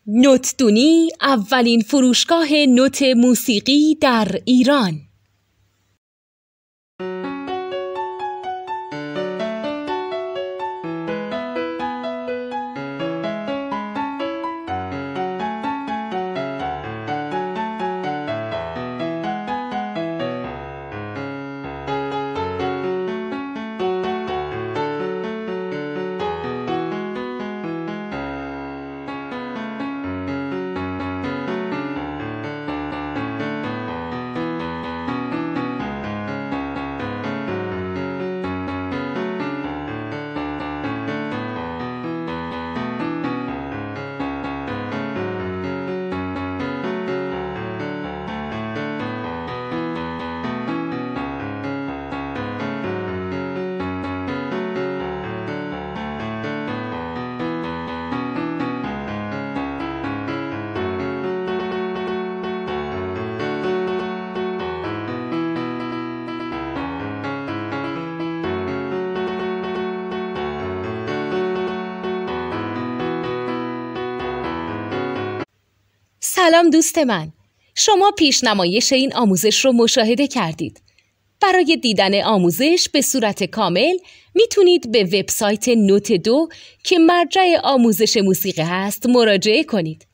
نوتدونی اولین فروشگاه نوت موسیقی در ایران. سلام دوست من، شما پیشنمایش این آموزش رو مشاهده کردید. برای دیدن آموزش به صورت کامل میتونید به وبسایت نوت 2 که مرجع آموزش موسیقی هست مراجعه کنید.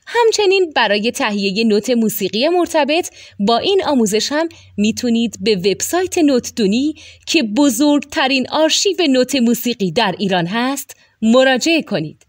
همچنین برای تهیه نوت موسیقی مرتبط با این آموزش هم میتونید به وبسایت نوتدونی که بزرگترین آرشیو نوت موسیقی در ایران هست مراجعه کنید.